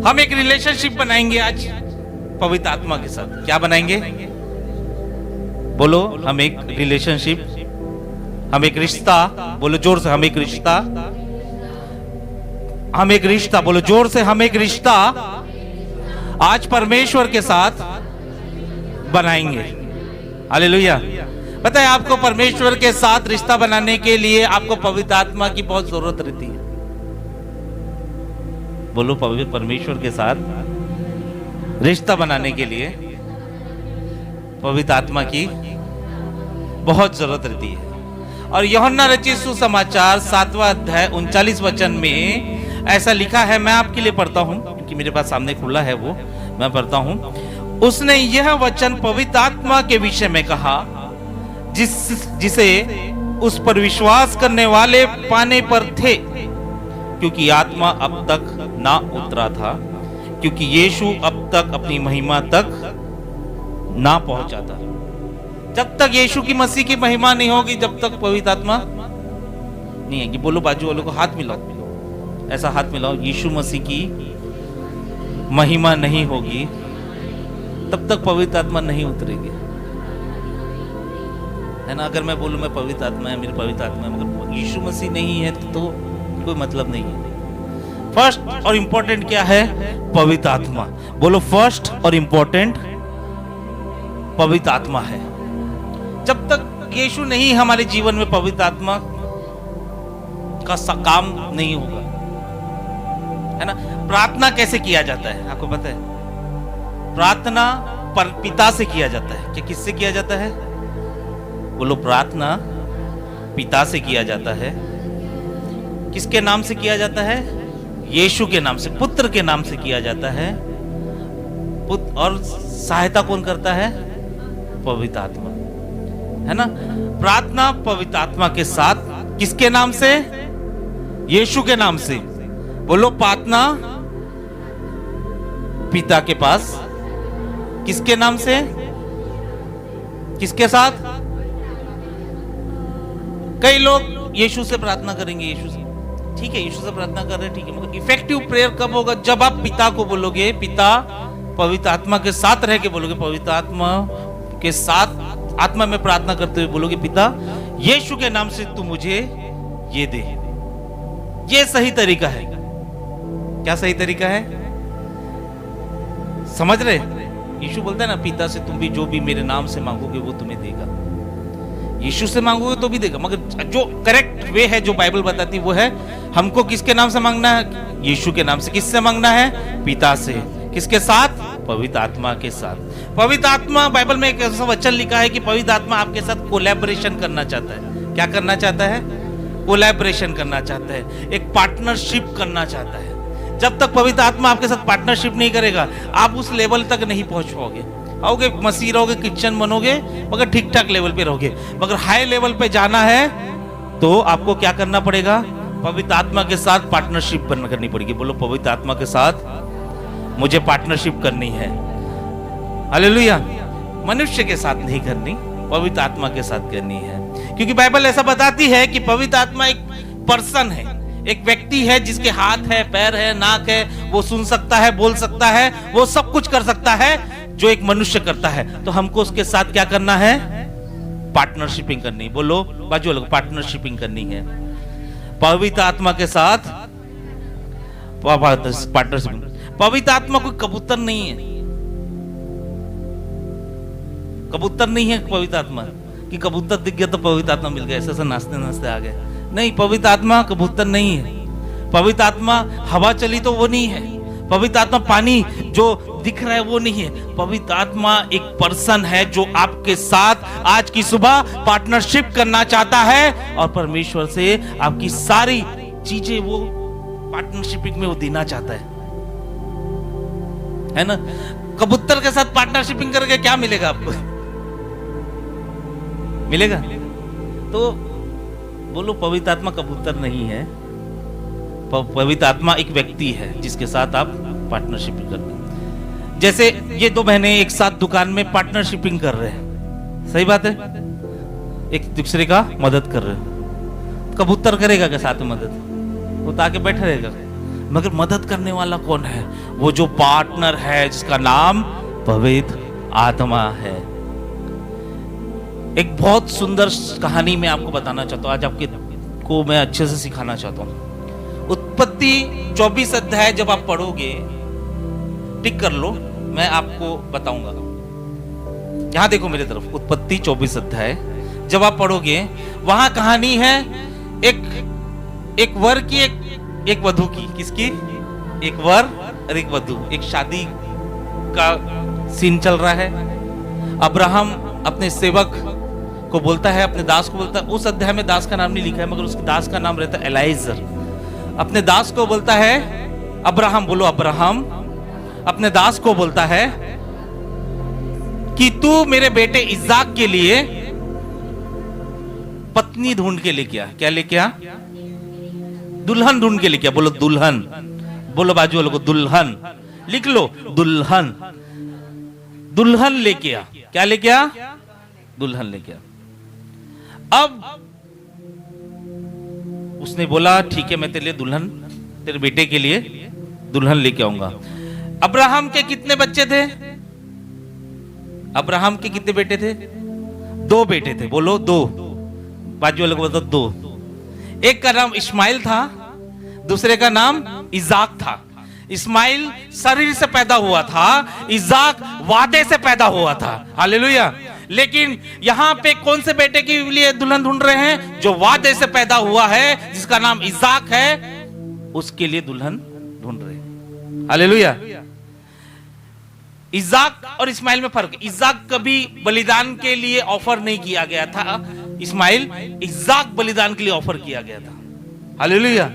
हम एक रिलेशनशिप बनाएंगे आज पवित्र आत्मा के साथ। क्या बनाएंगे? बोलो, हम एक रिलेशनशिप, हम एक रिश्ता। बोलो जोर से, हम एक रिश्ता, हम एक रिश्ता। बोलो जोर से, हम एक रिश्ता आज परमेश्वर के साथ बनाएंगे। हालेलुया। पता है आपको परमेश्वर के साथ रिश्ता बनाने के लिए आपको पवित्र आत्मा की बहुत जरूरत रहती है। बोलो, परमेश्वर के साथ रिश्ता बनाने के लिए पवित्र आत्मा की बहुत जरूरत रहती है। और यूहन्ना रचित सुसमाचार 7वां अध्याय 39 वचन में ऐसा लिखा है। मैं आपके लिए पढ़ता हूं क्योंकि मेरे पास सामने खुला है, वो मैं पढ़ता हूं। उसने यह वचन पवित्र आत्मा के विषय में कहा, जिसे उस पर विश्वास करने वाले पाने पर थे, क्योंकि आत्मा अब तक ना उतरा था, क्योंकि यीशु अब तक अपनी महिमा तक ना पहुंचा था। जब तक यीशु की मसीह की महिमा नहीं होगी, जब तक पवित्र आत्मा नहीं आएगी। बोलो बाजू वालों को हाथ मिलाओ, ऐसा हाथ मिलाओ। यीशु मसीह की महिमा नहीं होगी तब तक पवित्र आत्मा नहीं उतरेगी, है ना। अगर मैं बोलूं मैं पवित्र आत्मा है, मेरी पवित्र आत्मा है, मगर यीशु मसीह नहीं है तो कोई मतलब नहीं है। फर्स्ट और इंपॉर्टेंट क्या है? पवित्र आत्मा। बोलो, फर्स्ट और इंपॉर्टेंट पवित्र आत्मा है। जब तक यीशु नहीं हमारे जीवन में, पवित्र आत्मा का काम नहीं होगा, है ना। प्रार्थना कैसे किया जाता है आपको पता है? प्रार्थना पर पिता से किया जाता है। क्या किससे किया जाता है? बोलो, प्रार्थना पिता से किया जाता है। किसके नाम से किया जाता है? यीशु के नाम से, पुत्र के नाम से किया जाता है। पुत्र, और सहायता कौन करता है? पवित्र आत्मा, है ना। प्रार्थना पवित्र आत्मा के साथ, किसके नाम से? यीशु के नाम से। बोलो, प्रार्थना पिता के पास, किसके नाम से? किसके साथ? कई लोग यीशु से प्रार्थना करेंगे, यीशु से, ठीक है, यीशु से प्रार्थना कर रहे हैं, ठीक है, मगर इफेक्टिव प्रेयर कब होगा? जब आप पिता को बोलोगे, पिता पवित्र आत्मा के साथ रह के बोलोगे, पवित्र आत्मा के साथ आत्मा में प्रार्थना करते हुए बोलोगे, पिता यीशु के नाम से तू मुझे ये दे। ये सही तरीका है। क्या सही तरीका है? समझ रहे? यीशु बोलता है ना, पिता से तुम भी जो भी मेरे नाम से मांगोगे वो तुम्हें देगा। यीशु से मांगोगे तो भी देगा, मगर जो करेक्ट वे है, जो बाइबल बताती है, वो है हमको किसके नाम से मांगना है? यीशु के नाम से। किससे मांगना है? पिता से। किसके साथ? पवित्र आत्मा के साथ। पवित्र आत्मा, बाइबल में एक ऐसा वचन लिखा है कि पवित्र आत्मा आपके साथ कोलैबोरेशन करना चाहता है। क्या करना चाहता है? कोलैबोरेशन करना चाहता है, एक पार्टनरशिप करना चाहता है। जब तक पवित्र आत्मा आपके साथ पार्टनरशिप नहीं करेगा, आप उस लेवल तक नहीं पहुंच पाओगे। आओगे, मसीह रहोगे, क्रिश्चियन बनोगे, मगर ठीक ठाक लेवल पे रहोगे। मगर हाई लेवल पे जाना है तो आपको क्या करना पड़ेगा? पवित्र आत्मा के साथ पार्टनरशिप करनी पड़ेगी। बोलो, पवित्र आत्मा के साथ मुझे पार्टनरशिप करनी है। हालेलुया। मनुष्य के साथ नहीं करनी, पवित्र आत्मा के साथ करनी है। क्योंकि बाइबल ऐसा बताती है कि पवित्र आत्मा एक पर्सन है, एक व्यक्ति है, जिसके हाथ है, पैर है, नाक है, वो सुन सकता है, बोल सकता है, वो सब कुछ कर सकता है जो एक मनुष्य करता है। तो हमको उसके साथ क्या करना है? पार्टनरशिपिंग करनी। बोलो बाजू वालों को, पार्टनरशिपिंग करनी है पवित्र आत्मा के साथ। पार्टनरशिपिंग। पवित्र आत्मा कोई कबूतर नहीं है। कबूतर नहीं है पवित्र आत्मा कि कबूतर दिख गया तो पवित्र आत्मा मिल गया, ऐसा नाचते नाचते आ गए। नहीं, पवित्र आत्मा कबूतर नहीं है। पवित्र आत्मा हवा चली तो वो नहीं है। पवित्र आत्मा पानी जो दिख रहा है वो नहीं है। पवित्र आत्मा एक पर्सन है जो आपके साथ आज की सुबह पार्टनरशिप करना चाहता है और परमेश्वर से आपकी सारी चीजें वो पार्टनरशिपिंग में वो देना चाहता है ना। कबूतर के साथ पार्टनरशिपिंग करके क्या मिलेगा आपको? मिलेगा? तो बोलो, पवित्र आत्मा कबूतर नहीं है। पवित्र आत्मा एक व्यक्ति है जिसके साथ आप पार्टनरशिपिंग करते हैं। जैसे ये दो बहनें एक साथ दुकान में पार्टनरशिपिंग कर रहे हैं, सही बात है, एक दूसरे का मदद कर रहे हैं। कबूतर करेगा क्या साथ में मदद? वो तो आके बैठा रहेगा। मगर मदद करने वाला कौन है? वो जो पार्टनर है जिसका नाम पवित्र आत्मा है। एक बहुत सुंदर कहानी मैं आपको बताना चाहता हूँ, आज आपके को मैं अच्छे से सिखाना चाहता हूँ। उत्पत्ति 24 अध्याय जब आप पढ़ोगे, टिक कर लो, मैं आपको बताऊंगा। यहां देखो मेरे तरफ, उत्पत्ति 24 अध्याय जब आप पढ़ोगे, वहां कहानी है एक वर की, एक वधु की। किसकी? एक वर और एक वधु, एक शादी का सीन चल रहा है। अब्राहम अपने सेवक को बोलता है, अपने दास को बोलता है, उस अध्याय में दास का नाम नहीं लिखा है मगर उसके दास का नाम रहता है एलाइजर। अपने दास को बोलता है, अब्राहम बोलो, अब्राहम अपने दास को बोलता है कि तू मेरे बेटे इज़ाक के लिए पत्नी ढूंढ के लेके आ। क्या लेके आ? दुल्हन ढूंढ के लेके आ। बोलो दुल्हन, बोलो बाजू वालों को दुल्हन, लिख लो दुल्हन, दुल्हन लेके आ। क्या लेके आ? दुल्हन लेके आ। अब उसने बोला ठीक है, मैं तेरे लिए दुल्हन, तेरे बेटे के लिए दुल्हन लेके आऊंगा। अब्राहम के कितने बच्चे थे? अब्राहम के कितने बेटे थे? 2 बेटे थे। बोलो 2, बाजू वाले को बताओ 2। एक का नाम इस्माइल था, दूसरे का नाम इज़ाक था। इस्माइल शरीर से पैदा हुआ था, इज़ाक वादे से पैदा हुआ था। हालेलुया। लेकिन यहां पे कौन से बेटे के लिए दुल्हन ढूंढ रहे हैं? जो वादे से पैदा हुआ है, जिसका नाम इज़ाक है, उसके लिए दुल्हन ढूंढ रहे हैं। हालेलुया। इज़ाक और इस्माइल में फर्क। इज़ाक कभी बलिदान के लिए ऑफर नहीं किया गया था, इस्माइल इज़ाक बलिदान के लिए ऑफर किया गया था। हालेलुया।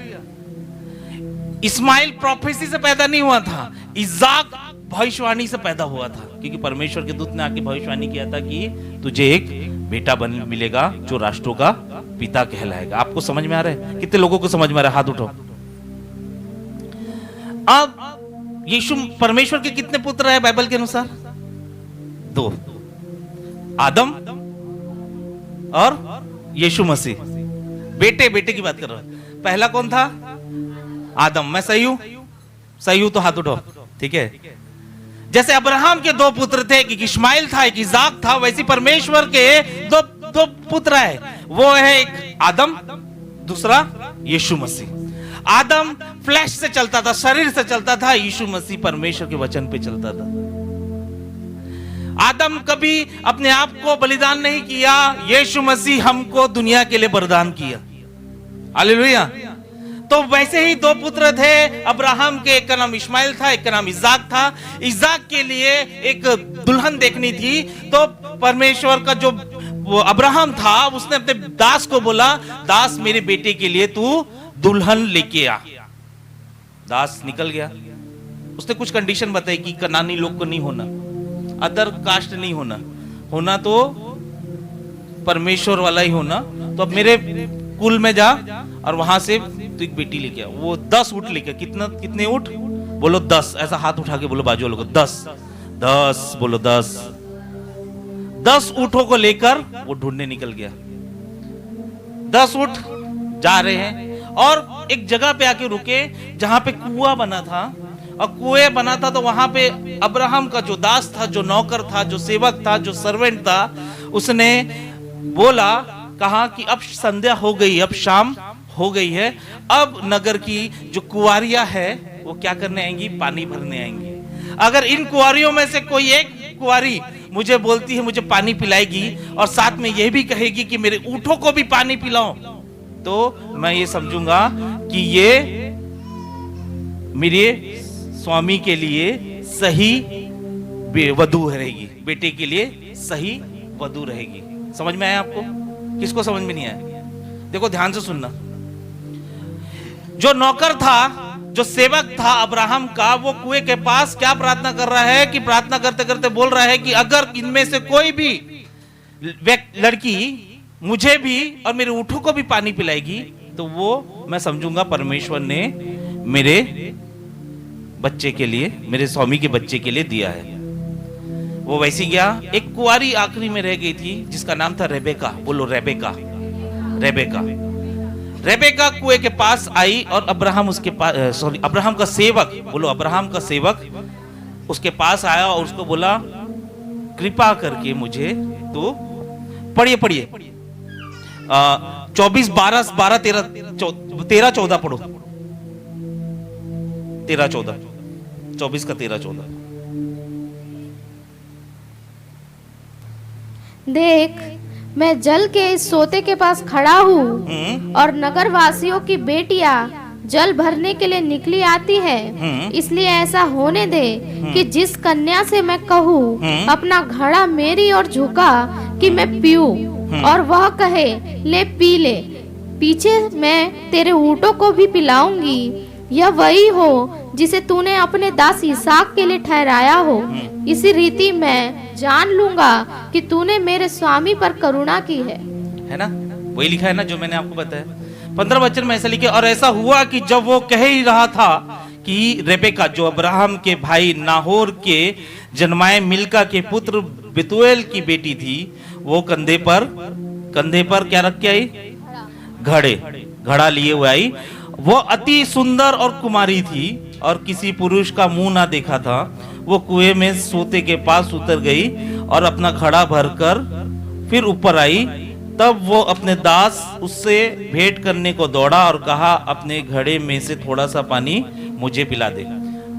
इस्माइल प्रोफेसी से पैदा नहीं हुआ था, इज़ाक भविष्यवाणी से पैदा हुआ था, क्योंकि परमेश्वर के दूत ने आके भविष्यवाणी किया था कि तुझे एक बेटा बन मिलेगा जो राष्ट्रों का पिता कहलाएगा। आपको समझ में आ रहा है? कितने लोगों को समझ में आ रहा है? हाथ उठाओ। अब यीशु परमेश्वर के कितने पुत्र है बाइबल के अनुसार? 2, आदम और यीशु मसीह। बेटे बेटे की बात कर रहा हूं। पहला कौन था? आदम। मैं सही हूं? सही हूं तो हाथ उठाओ। ठीक है। जैसे अब्राहम के 2 पुत्र थे, एक इस्माइल था, एक इज़ाक था, वैसे परमेश्वर के दो पुत्र है। वो है एक आदम, दूसरा यीशु मसीह। आदम फ्लैश से चलता था, शरीर से चलता था, यीशु मसीह परमेश्वर के वचन पे चलता था। आदम कभी अपने आप को बलिदान नहीं किया, यीशु मसीह हमको दुनिया के लिए वरदान किया। हालेलुया। तो वैसे ही 2 पुत्र थे अब्राहम के, एक का नाम इस्माइल था, एक का नाम इज़ाक था। इज़ाक के लिए एक दुल्हन देखनी थी, तो परमेश्वर का जो वो अब्राहम था, उसने अपने दास को बोला, दास मेरे बेटे के लिए तू दुल्हन लेके आ। दास निकल गया। उसने कुछ कंडीशन बताई कि कनानी लोग को नहीं होना, अदर कास्ट नहीं होना, होना तो परमेश्वर वाला ही होना। तो अब मेरे कुल में जा और वहां से तू एक बेटी लेके आ। वो 10 ऊंट लेके, कितने ऊंट? बोलो 10। ऐसा हाथ उठा के बोलो बाजू वालों को 10 बोलो 10 ऊंटों को लेकर वो ढूंढने निकल गया। 10 ऊंट जा रहे हैं और एक जगह पे आके रुके जहां पे कुआं बना था। और कुएं बना था तो वहां पे अब्राहम का जो दास था, जो नौकर था, जो सेवक था, जो सर्वेंट था, उसने बोला, कहा कि अब संध्या हो गई, अब शाम हो गई है, अब नगर की जो कुंवारियां है वो क्या करने आएंगी? पानी भरने आएंगी। अगर इन कुंवारियों में से कोई एक कुंवारी मुझे बोलती है मुझे पानी पिलाएगी और साथ में यह भी कहेगी कि मेरे ऊंटों को भी पानी पिलाओ, तो मैं ये समझूंगा कि ये मेरे स्वामी के लिए सही वधू रहेगी, बेटे के लिए सही वधू रहेगी। समझ में आया आपको? किसको समझ में नहीं आया? देखो ध्यान से सुनना। जो नौकर था, जो सेवक था अब्राहम का, वो कुएं के पास क्या प्रार्थना कर रहा है कि प्रार्थना करते करते बोल रहा है कि अगर इनमें से कोई भी लड़की मुझे भी और मेरे ऊँटों को भी पानी पिलाएगी तो वो मैं समझूंगा परमेश्वर ने मेरे बच्चे के लिए, मेरे स्वामी के बच्चे के लिए दिया है। वो वैसे गया। एक कुंवारी आखिरी में रह गई थी जिसका नाम था रेबेका। बोलो रेबेका। रेबेका रेबेका कुएं के पास आई और अब्राहम उसके पास अब्राहम का सेवक, बोलो अब्राहम का सेवक उसके पास आया और उसको बोला कृपा करके मुझे तो पढ़िए 24 12 12 13 14 पढ़ो, 13 14, 24 का 13 14। देख, मैं जल के इस सोते के पास खड़ा हूँ और नगर वासियों की बेटियां जल भरने के लिए निकली आती है, इसलिए ऐसा होने दे कि जिस कन्या से मैं कहूँ अपना घड़ा मेरी ओर झुका कि मैं पीऊँ, और वह कहे ले पी ले, पीछे मैं तेरे ऊँटों को भी पिलाऊंगी। यह वही हो जिसे तूने अपने दास इसहाक के लिए ठहराया हो। इसी रीति मैं जान लूंगा कि तूने मेरे स्वामी पर करुणा की है ना? वही लिखा है ना जो मैंने आपको बताया। 15 वचन में ऐसा लिखे, और ऐसा हुआ कि जब वो कह ही रहा था कि रेबेका जो अब्राहम के भाई नाहोर के जन्माए मिल्का के पुत्र बेतुएल की बेटी थी, वो कंधे पर क्या रख के आई? घड़ा लिए हुए आई। वो अति सुंदर और कुमारी थी और किसी पुरुष का मुंह ना देखा था। वो कुएं में सोते के पास उतर गई और अपना घड़ा भरकर फिर ऊपर आई। तब वो अपने दास उससे भेंट करने को दौड़ा और कहा अपने घड़े में से थोड़ा सा पानी मुझे पिला दे।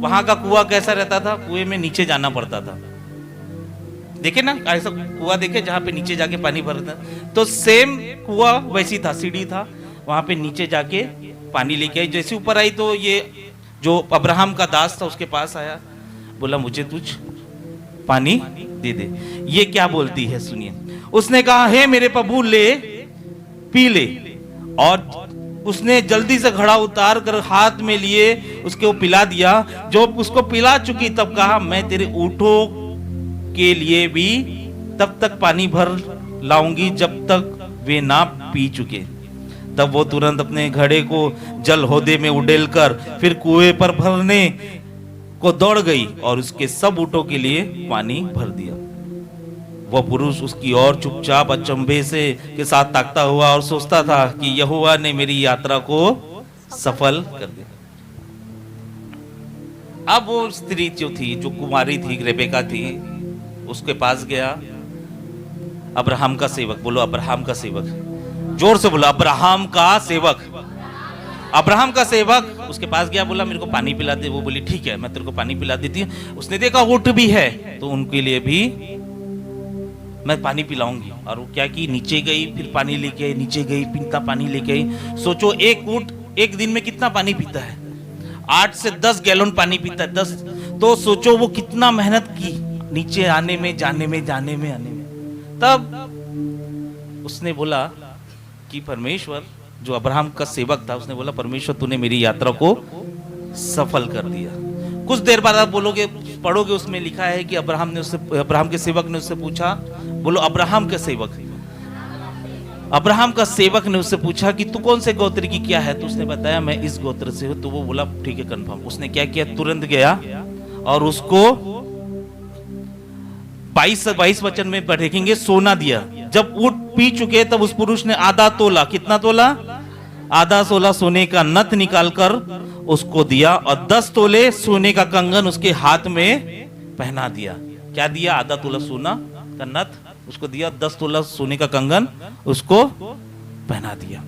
वहां का कुआं कैसा रहता था? कुएं में नीचे जाना पड़ता था। देखे ना ऐसा कुआं देखे जहां पे नीचे जाके पानी भरता, तो सेम कुआं वैसी था, सीढ़ी था, वहां पे नीचे जाके पानी लेके आई। जैसे ऊपर आई तो ये जो अब्राहम का दास था उसके पास आया, बोला मुझे तुझ पानी दे दे। ये क्या बोलती है सुनिए। उसने कहा हे मेरे प्रभु ले पी ले, और उसने जल्दी से घड़ा उतार कर हाथ में लिए उसको पिला दिया। जो उसको पिला चुकी तब कहा मैं तेरे ऊँटों के लिए भी तब तक पानी भर लाऊंगी जब तक वे ना पी चुके। तब वो तुरंत अपने घड़े को जल होदे में उड़ेलकर फिर कुएं पर भरने को दौड़ गई और उसके सब ऊँटों के लिए पानी भर दिया। वह पुरुष उसकी ओर चुपचाप अचंभे से के साथ ताकता हुआ और सोचता था कि यहोवा ने मेरी यात्रा को सफल कर दिया। अब वो स्त्री जो थी, जो कुमारी थी, रेबेका थी, उसके पास गया अब्राहम का सेवक। बोलो अब्राहम का सेवक, जोर से बोलो अब्राहम का सेवक। अब्राहम का सेवक उसके पास गया, बोला मेरे को पानी पिला दे। वो बोली ठीक है मैं तेरे को पानी पिला देती हूँ। उसने देखा ऊँट भी है तो उनके लिए भी मैं पानी पिलाऊंगी। और वो क्या की नीचे गई, फिर पानी लेके आई, नीचे गई, पीता पानी लेके आई। सोचो एक ऊँट एक दिन में कितना पानी पीता है? 8 से 10 गैलन पानी पीता है, 10। तो सोचो वो कितना मेहनत की नीचे आने में, जाने में, आने में। तब उसने बोला कि परमेश्वर, जो अब्राहम का सेवक था, उसने बोला परमेश्वर तूने मेरी यात्रा को सफल कर दिया। कुछ देर बाद आप बोलोगे, पढ़ोगे, उसमें लिखा है कि अब्राहम के सेवक ने उससे पूछा, बोलो अब्राहम का सेवक ने उससे पूछा कि तू कौन से गोत्र की क्या है? तो उसने बताया मैं इस गोत्र से हूं। तो वो बोला ठीक है कंफर्म। उसने क्या किया, तुरंत गया और उसको 22 वचन में पढ़ेंगे, सोना दिया। जब ऊँट पी चुके तब उस पुरुष ने आधा तोला, कितना तोला? आधा तोला सोने का नथ निकालकर उसको दिया और 10 तोले सोने का कंगन उसके हाथ में पहना दिया। क्या दिया? आधा तोला सोना का नथ उसको दिया, 10 तोला सोने का कंगन उसको पहना दिया।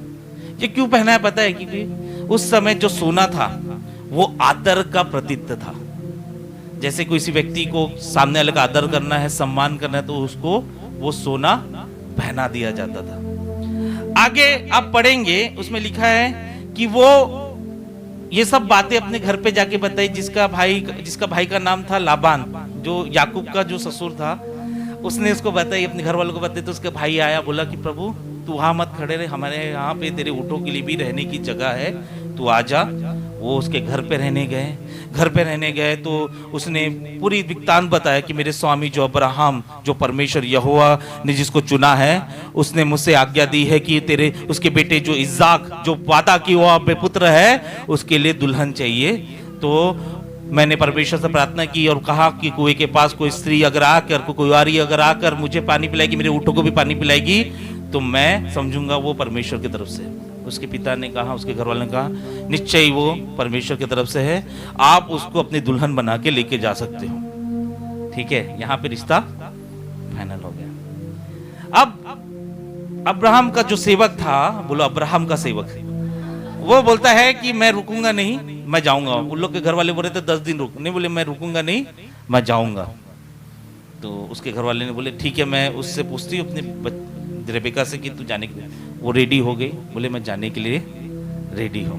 ये क्यों पहना है पता है? क्योंकि उस समय जो सोना था वो आदर का प्रतीक था। जैसे किसी व्यक्ति को सामने वाले का आदर करना है, सम्मान करना है, तो उसको वो सोना पहना दिया जाता था। आगे आप पढ़ेंगे, उसमें लिखा है कि वो ये सब बातें अपने घर पे जाके बताई। जिसका भाई का नाम था लाबान, जो याकूब का जो ससुर था, उसने उसको बताई, अपने घर वालों को बताई। तो उसका भाई आया, बोला कि प्रभु तू वहां मत खड़े रहे, हमारे यहाँ पे तेरे ऊँटों के लिए भी रहने की जगह है, तू आ जा। वो उसके घर पे रहने गए तो उसने पूरी वृत्तांत बताया कि मेरे स्वामी जो अब्राहम, जो परमेश्वर यहोवा ने जिसको चुना है, उसने मुझसे आज्ञा दी है कि तेरे उसके बेटे जो इसहाक, जो वादा की हुआ पुत्र है, उसके लिए दुल्हन चाहिए। तो मैंने परमेश्वर से प्रार्थना की और कहा कि कुएं के पास कोई स्त्री अगर आकर, कोई कुंवारी अगर आकर मुझे पानी पिलाएगी, मेरे ऊँटों को भी पानी पिलाएगी, तो मैं समझूंगा वो परमेश्वर की तरफ से। उसके पिता ने कहा, उसके घर वाले ने कहा, निश्चय ही वो परमेश्वर की तरफ से है, आप उसको अपनी दुल्हन बना के लेके जा सकते हो। ठीक है, यहाँ पे रिश्ता फाइनल हो गया। अब अब्राहम का जो सेवक था, बोलो अब्राहम का सेवक, वो बोलता है कि मैं रुकूंगा नहीं, मैं जाऊंगा। उन लोग के घर वाले बोले थे 10 दिन रुक, नहीं बोले मैं रुकूंगा नहीं, मैं जाऊंगा। तो उसके घर वाले ने बोले ठीक है, मैं उससे पूछती हूँ अपने रेबेका से कि तू जाने के लिए। वो रेडी हो गई, बोले मैं जाने के लिए रेडी हूँ।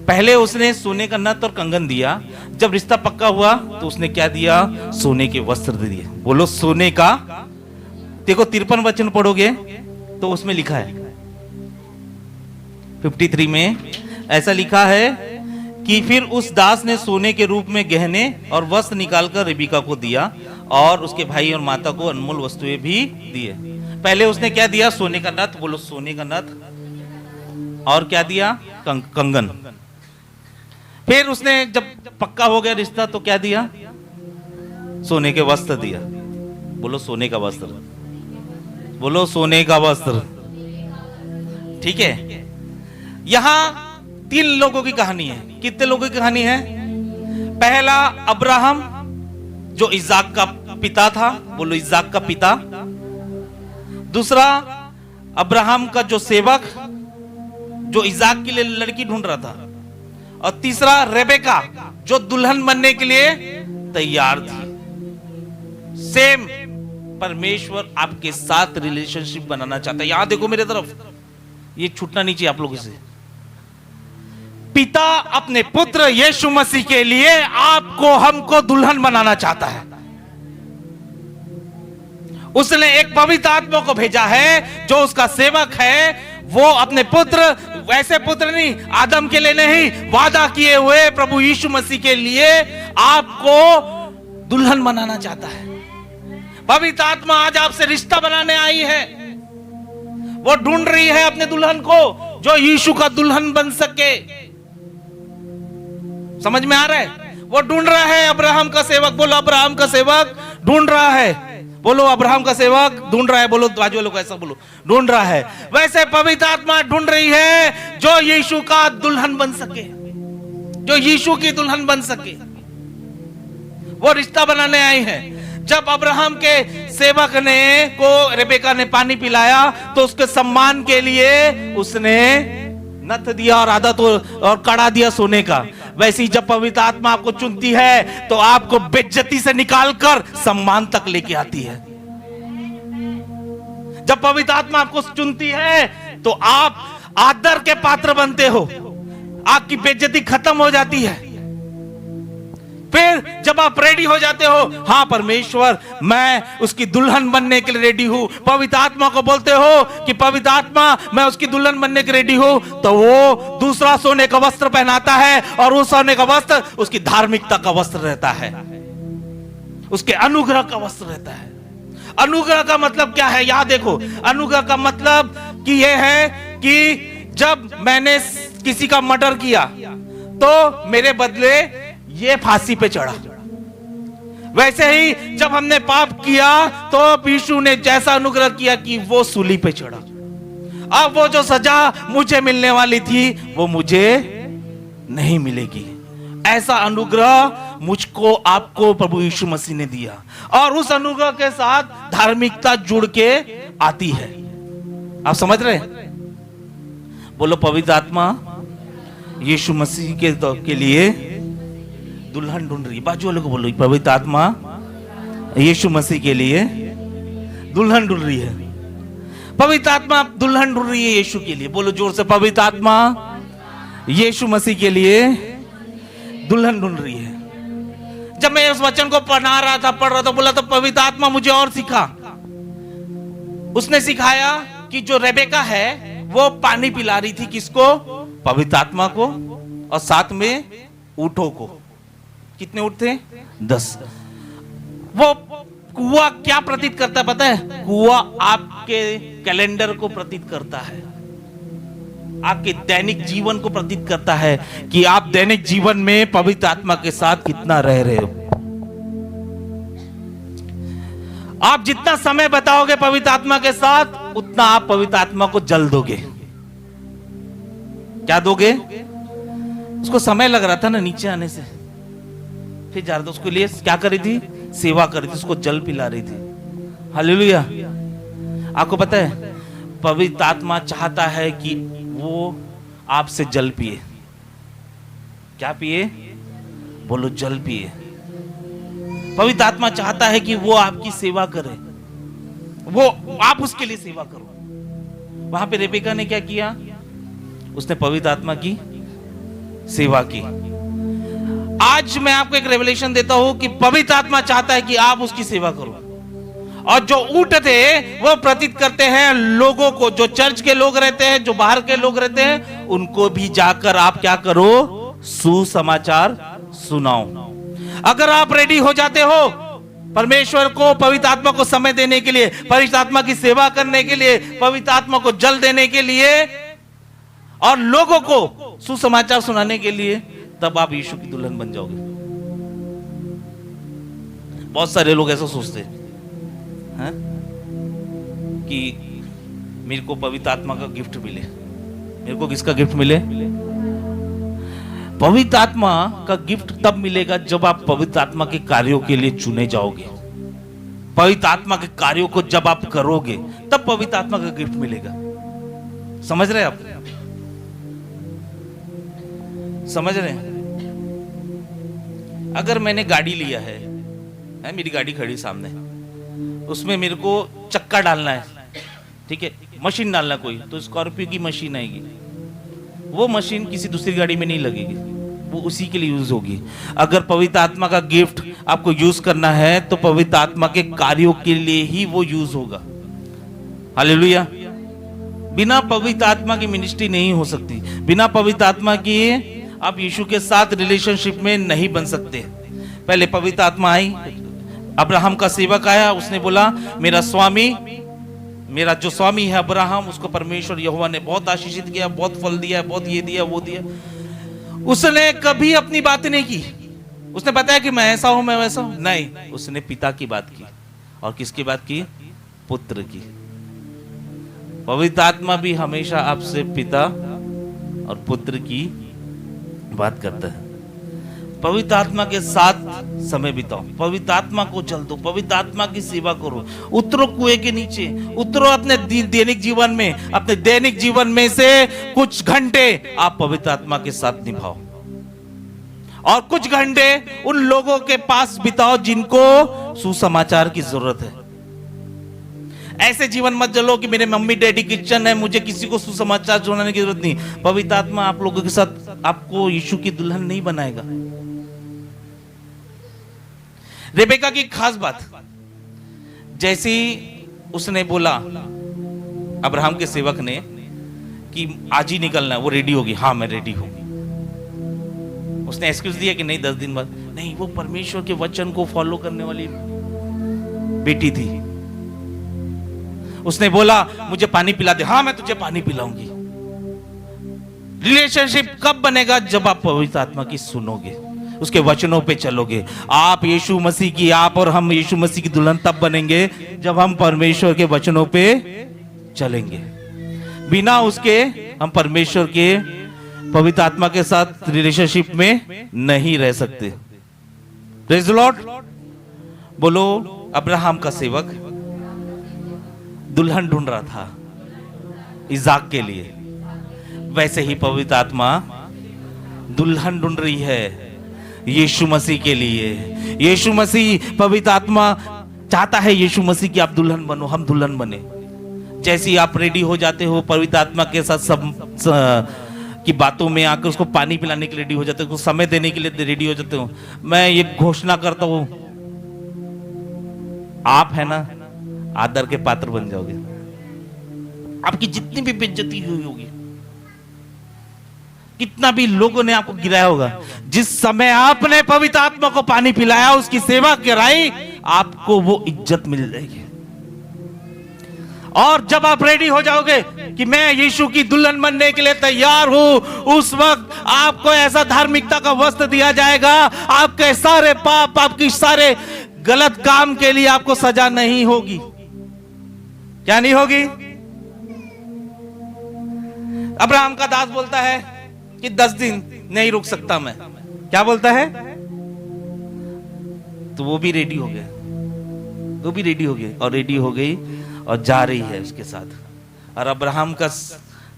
पहले उसने सोने का नथ और कंगन दिया, जब रिश्ता पक्का हुआ तो उसने क्या दिया? सोने के वस्त्र दे दिए। बोलो सोने का। देखो 53 वचन पढ़ोगे तो उसमें लिखा है 53 में ऐसा लिखा है कि फिर उस दास ने सोने के रूप में गहने और वस्त्र निकालकर रेबिका को दिया और उसके भाई और माता को अनमोल वस्तुएं भी दिए। पहले उसने क्या दिया? सोने का नथ। बोलो सोने का नथ। और क्या दिया? कंगन। फिर उसने जब पक्का हो गया रिश्ता तो क्या दिया? सोने के वस्त्र दिया। बोलो सोने का वस्त्र। बोलो सोने का वस्त्र। ठीक है, यहां 3 लोगों की कहानी है। कितने लोगों की कहानी है? पहला अब्राहम जो इज़ाक का पिता था। बोलो इज़ाक का पिता। दूसरा अब्राहम का जो सेवक जो इज़ाक के लिए लड़की ढूंढ रहा था। और तीसरा रेबेका जो दुल्हन बनने के लिए तैयार थी। सेम परमेश्वर आपके साथ रिलेशनशिप बनाना चाहता है। यहां देखो मेरे तरफ, ये छूटना नहीं चाहिए आप लोगों से। पिता अपने पुत्र यीशु मसीह के लिए आपको हमको दुल्हन बनाना चाहता है। उसने एक पवित्र आत्मा को भेजा है जो उसका सेवक है। वो अपने पुत्र, वैसे पुत्र नहीं, आदम के लिए नहीं, वादा किए हुए प्रभु यीशु मसीह के लिए आपको दुल्हन बनाना चाहता है। पवित्र आत्मा आज आपसे रिश्ता बनाने आई है। वो ढूंढ रही है अपने दुल्हन को जो यीशु का दुल्हन बन सके। समझ में आ रहा है? वो ढूंढ रहा है अब्राहम का सेवक। बोलो अब्राहम का सेवक ढूंढ रहा है। बोलो अब्राहम का सेवक ढूंढ रहा है। बोलो बाजू वालों को ऐसा बोलो, ढूंढ रहा है। वैसे पवित्र आत्मा ढूंढ रही है जो यीशु का दुल्हन बन सके, जो यीशु की दुल्हन बन सके। वो रिश्ता बनाने आई है। जब अब्राहम के सेवक ने को रेबेका ने पानी पिलाया तो उसके सम्मान के लिए उसने नथ दिया और आधा तो और कड़ा दिया सोने का। वैसे ही जब पवित्र आत्मा आपको चुनती है तो आपको बेइज्जती से निकालकर सम्मान तक लेके आती है। जब पवित्र आत्मा आपको चुनती है तो आप आदर के पात्र बनते हो, आपकी बेइज्जती खत्म हो जाती है। फिर जब आप रेडी हो जाते हो, हाँ परमेश्वर मैं उसकी दुल्हन बनने के लिए रेडी हूं, पवित्र आत्मा को बोलते हो कि पवित्र आत्मा मैं उसकी दुल्हन बनने के लिए रेडी हूं, तो वो दूसरा सोने का वस्त्र पहनाता है और उस सोने का वस्त्र उसकी धार्मिकता का वस्त्र रहता है, उसके अनुग्रह का वस्त्र रहता है। अनुग्रह का मतलब क्या है? यहां देखो, अनुग्रह का मतलब कि यह है कि जब मैंने किसी का मर्डर किया तो मेरे बदले ये फांसी पे चढ़ा। वैसे ही जब हमने पाप किया तो यीशु ने जैसा अनुग्रह किया कि वो सूली पे चढ़ा। अब वो जो सजा मुझे मिलने वाली थी वो मुझे नहीं मिलेगी। ऐसा अनुग्रह मुझको आपको प्रभु यीशु मसीह ने दिया और उस अनुग्रह के साथ धार्मिकता जुड़ के आती है। आप समझ रहे हैं? बोलो पवित्र आत्मा यीशु मसीह के लिए दुल्हन ढूंढ रही है। बाजू वालों को बोलो पवित्र आत्मा यीशु मसीह के लिए दुल्हन ढूंढ रही है। पवित्र आत्मा दुल्हन ढूंढ रही है यीशु के लिए। बोलो जोर से, पवित्र आत्मा यीशु मसीह के लिए दुल्हन ढूंढ रही है। जब मैं उस वचन को पढ़ रहा था बोला तो पवित्र आत्मा मुझे और सिखा। उसने सिखाया कि जो रेबेका है वो पानी पिला रही थी किसको? पवित्र आत्मा को, और साथ में ऊंटों को। कितने ऊंट थे? 10। वो कुआं क्या प्रतीत करता है पता है? कुआं आपके कैलेंडर को प्रतीत करता है, आपके दैनिक जीवन को प्रतीत करता है कि आप दैनिक जीवन में पवित्र आत्मा के साथ कितना रह रहे हो। आप जितना समय बताओगे पवित्र आत्मा के साथ, उतना आप पवित्र आत्मा को जल दोगे। क्या दोगे? उसको समय लग रहा था ना नीचे आने से, फिर जा रहा था, उसके लिए क्या कर रही थी? सेवा कर रही थी, उसको जल पिला रही थी। हालेलुया। आपको पता है पवित्र आत्मा चाहता है कि वो आपसे जल पिए। क्या पिए? बोलो, जल पिए। पवित्र आत्मा चाहता है कि वो आपकी सेवा करे, वो आप उसके लिए सेवा करो। वहां पे रेबेका ने क्या किया? उसने पवित्र आत्मा की सेवा की। आज मैं आपको एक रेवलेशन देता हूं कि पवित्र आत्मा चाहता है कि आप उसकी सेवा करो। और जो ऊंट थे वो प्रतीत करते हैं लोगों को, जो चर्च के लोग रहते हैं, जो बाहर के लोग रहते हैं, उनको भी जाकर आप क्या करो? सुसमाचार सुनाओ। अगर आप रेडी हो जाते हो परमेश्वर को, पवित्र आत्मा को समय देने के लिए, पवित्र आत्मा की सेवा करने के लिए, पवित्र आत्मा को जल देने के लिए और लोगों को सुसमाचार सुनाने के लिए, तब आप यीशु की दुल्हन बन जाओगे। बहुत सारे लोग ऐसा सोचते हैं कि मेरे को पवित्र आत्मा का गिफ्ट मिले। मेरे को किसका गिफ्ट मिले? पवित्र आत्मा का गिफ्ट तब मिलेगा जब आप पवित्र आत्मा के कार्यों के लिए चुने जाओगे। पवित्र आत्मा के कार्यों को जब आप करोगे तब पवित्र आत्मा का गिफ्ट मिलेगा। समझ रहे हैं आप? समझ रहे हैं? अगर मैंने गाड़ी लिया है, मेरी गाड़ी खड़ी सामने, उसमें मेरे को चक्का डालना है, ठीक है, मशीन डालना कोई, तो स्कॉर्पियो की मशीन आएगी। वो मशीन किसी दूसरी गाड़ी में नहीं लगेगी, वो उसी के लिए यूज होगी। अगर पवित्र आत्मा का गिफ्ट आपको यूज करना है तो पवित्र आत्मा के कार्यों के लिए ही वो यूज होगा। हालेलुया। बिना पवित्र आत्मा की मिनिस्ट्री नहीं हो सकती। बिना पवित्र आत्मा की आप यीशु के साथ रिलेशनशिप में नहीं बन सकते। पहले पवित्र आत्मा आई, अब्राहम का सेवक आया, उसने बोला मेरा स्वामी, मेरा जो स्वामी है अब्राहम, उसको परमेश्वर यहोवा ने बहुत आशीषित किया, बहुत फल दिया, बहुत ये दिया वो दिया। उसने कभी अपनी बात नहीं की। उसने बताया कि मैं ऐसा हूं, मैं वैसा हूं, नहीं। उसने पिता की बात की। और किसकी बात की? पुत्र की। पवित्र आत्मा भी हमेशा आपसे पिता और पुत्र की बात करता है। पवित्र आत्मा के साथ समय बिताओ, पवित्र आत्मा को जल दो, पवित्र आत्मा की सेवा करो। उतरो कुएं के नीचे, उतरो अपने दैनिक जीवन में, अपने दैनिक जीवन में से कुछ घंटे आप पवित्र आत्मा के साथ निभाओ और कुछ घंटे उन लोगों के पास बिताओ जिनको सुसमाचार की जरूरत है। ऐसे जीवन मत जलो कि मेरे मम्मी डैडी क्रिश्चियन है, मुझे किसी को सुसमाचार सुनाने की जरूरत नहीं। पवित्र आत्मा आप लोगों के साथ आपको यीशु की दुल्हन नहीं बनाएगा। रेबेका की खास बात, जैसे उसने बोला अब्राहम के सेवक ने कि आज ही निकलना है, वो रेडी होगी। हाँ मैं रेडी हूं। उसने एक्सक्यूज दिया कि नहीं 10 दिन बाद। नहीं, वो परमेश्वर के वचन को फॉलो करने वाली बेटी थी। उसने बोला मुझे पानी पिला दे। हाँ मैं तुझे पानी पिलाऊंगी। रिलेशनशिप कब बनेगा? जब आप पवित्र आत्मा की सुनोगे, उसके वचनों पे चलोगे। आप यीशु मसीह की, आप और हम यीशु मसीह की दुल्हन तब बनेंगे जब हम परमेश्वर के वचनों पे चलेंगे। बिना उसके हम परमेश्वर के पवित्र आत्मा के साथ रिलेशनशिप में नहीं रह सकते। Praise the Lord. बोलो, अब्राहम का सेवक दुल्हन ढूंढ रहा था इज़ाक के लिए, वैसे ही पवित्र आत्मा दुल्हन ढूंढ रही है यीशु मसीह के लिए। यीशु मसीह, पवित्र आत्मा चाहता है यीशु मसीह की आप दुल्हन बनो, हम दुल्हन बने। जैसे ही आप रेडी हो जाते हो पवित्र आत्मा के साथ सब की बातों में आकर उसको पानी पिलाने के लिए रेडी हो जाते हो, उसको समय देने के लिए रेडी हो जाते हो। मैं ये घोषणा करता हूं, आप है ना आदर के पात्र बन जाओगे। आपकी जितनी भी बेइज्जती हुई होगी, कितना भी लोगों ने आपको गिराया होगा, जिस समय आपने पवित्र आत्मा को पानी पिलाया, उसकी सेवा कराई, आपको वो इज्जत मिल जाएगी। और जब आप रेडी हो जाओगे कि मैं यीशु की दुल्हन बनने के लिए तैयार हूं, उस वक्त आपको ऐसा धार्मिकता का वस्त्र दिया जाएगा। आपके सारे पाप, आपकी सारे गलत काम के लिए आपको सजा नहीं होगी। क्या नहीं होगी? अब्राहम का दास बोलता है कि 10 दिन नहीं रुक सकता मैं। क्या बोलता है? तो वो भी रेडी हो गया, वो भी रेडी हो गई और रेडी हो गई और जा रही है उसके साथ। और अब्राहम का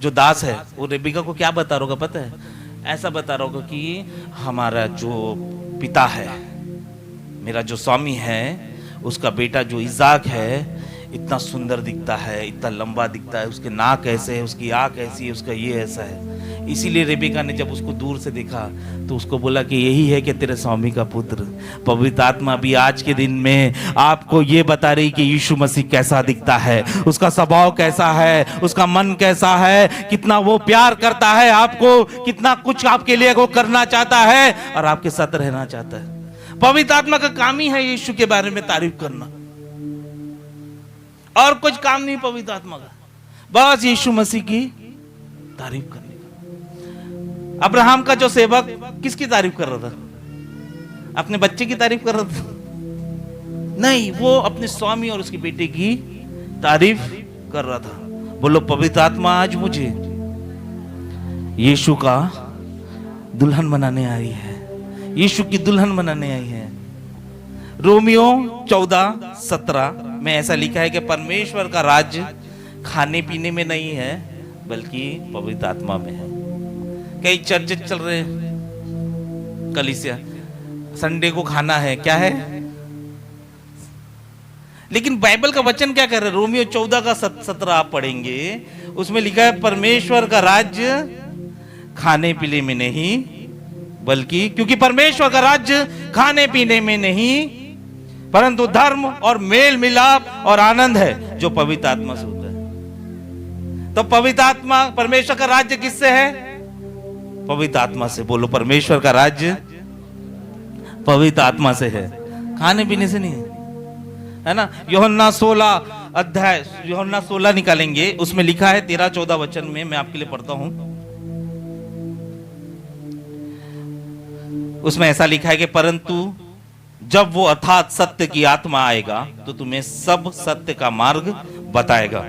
जो दास है वो रेबिका को क्या बता रहा होगा पता है? ऐसा बता रहा होगा कि हमारा जो पिता है, मेरा जो स्वामी है, उसका बेटा जो इजाक है इतना सुंदर दिखता है, इतना लंबा दिखता है, उसके नाक ऐसे है, उसकी आंख ऐसी है, उसका ये ऐसा है। इसीलिए रेबिका ने जब उसको दूर से देखा तो उसको बोला कि यही है कि तेरे स्वामी का पुत्र। पवित्र आत्मा भी आज के दिन में आपको ये बता रही कि यीशु मसीह कैसा दिखता है, उसका स्वभाव कैसा है, उसका मन कैसा है, कितना वो प्यार करता है आपको, कितना कुछ आपके लिए वो करना चाहता है और आपके साथ रहना चाहता है। पवित्र आत्मा का काम ही है यीशु के बारे में तारीफ करना, और कुछ काम नहीं पवित्र आत्मा का, बस यीशु मसीह की तारीफ करने का। अब्राहम का जो सेवक किसकी तारीफ कर रहा था? अपने बच्चे की तारीफ कर रहा था? नहीं, वो अपने स्वामी और उसके बेटे की तारीफ कर रहा था। बोलो पवित्र आत्मा आज मुझे यीशु का दुल्हन बनाने आई है, यीशु की दुल्हन बनाने आई है। रोमियो 14:17 में ऐसा लिखा है कि परमेश्वर का राज्य खाने पीने में नहीं है बल्कि पवित्र आत्मा में है। कई चर्च चल रहे हैं, कलीसिया संडे को खाना है, क्या है? लेकिन बाइबल का वचन क्या कर रहा है? रोमियो 14:17 आप पढ़ेंगे, उसमें लिखा है परमेश्वर का राज्य खाने पीने में नहीं बल्कि, क्योंकि परमेश्वर का राज्य खाने पीने में नहीं परंतु धर्म और मेल मिलाप और आनंद है जो पवित्र आत्मा से होता है। तो पवित्र आत्मा, परमेश्वर का राज्य किससे है? पवित्र आत्मा से। बोलो परमेश्वर का राज्य पवित्र आत्मा से है, खाने पीने से नहीं है ना? यूहन्ना 16 निकालेंगे, उसमें लिखा है 13-14 वचन में, मैं आपके लिए पढ़ता हूं। उसमें ऐसा लिखा है कि परंतु जब वो अर्थात सत्य की आत्मा आएगा तो तुम्हें सब सत्य का मार्ग बताएगा,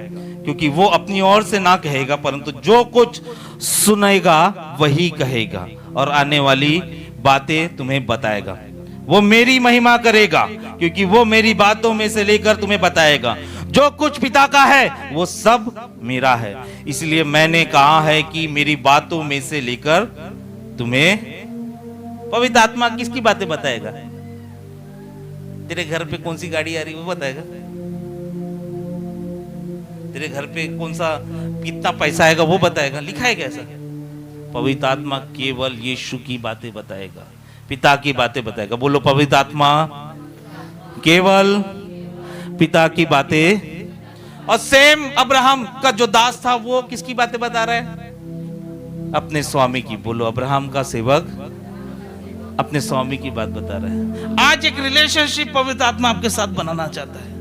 क्योंकि वो अपनी ओर से ना कहेगा परंतु जो कुछ सुनेगा वही कहेगा और आने वाली बातें तुम्हें बताएगा। वो मेरी महिमा करेगा क्योंकि वो मेरी बातों में से लेकर तुम्हें बताएगा। जो कुछ पिता का है वो सब मेरा है, इसलिए मैंने कहा है कि मेरी बातों में से लेकर तुम्हें। पवित्र आत्मा किसकी बातें बताएगा? तेरे घर पे कौन सी गाड़ी आ रही है वो बताएगा, तेरे घर पे कौन सा कितना पैसा आएगा वो बताएगा। लिखा है कैसा? पवित्र आत्मा केवल यीशु की बातें बताएगा, पिता की बातें बताएगा। बोलो पवित्र आत्मा केवल पिता की बातें। और सेम अब्राहम का जो दास था वो किसकी बातें बता रहा है? अपने स्वामी की। बोलो अब्राहम का सेवक अपने स्वामी की बात बता रहे हैं। आज एक रिलेशनशिप पवित्र आत्मा आपके साथ बनाना चाहता है,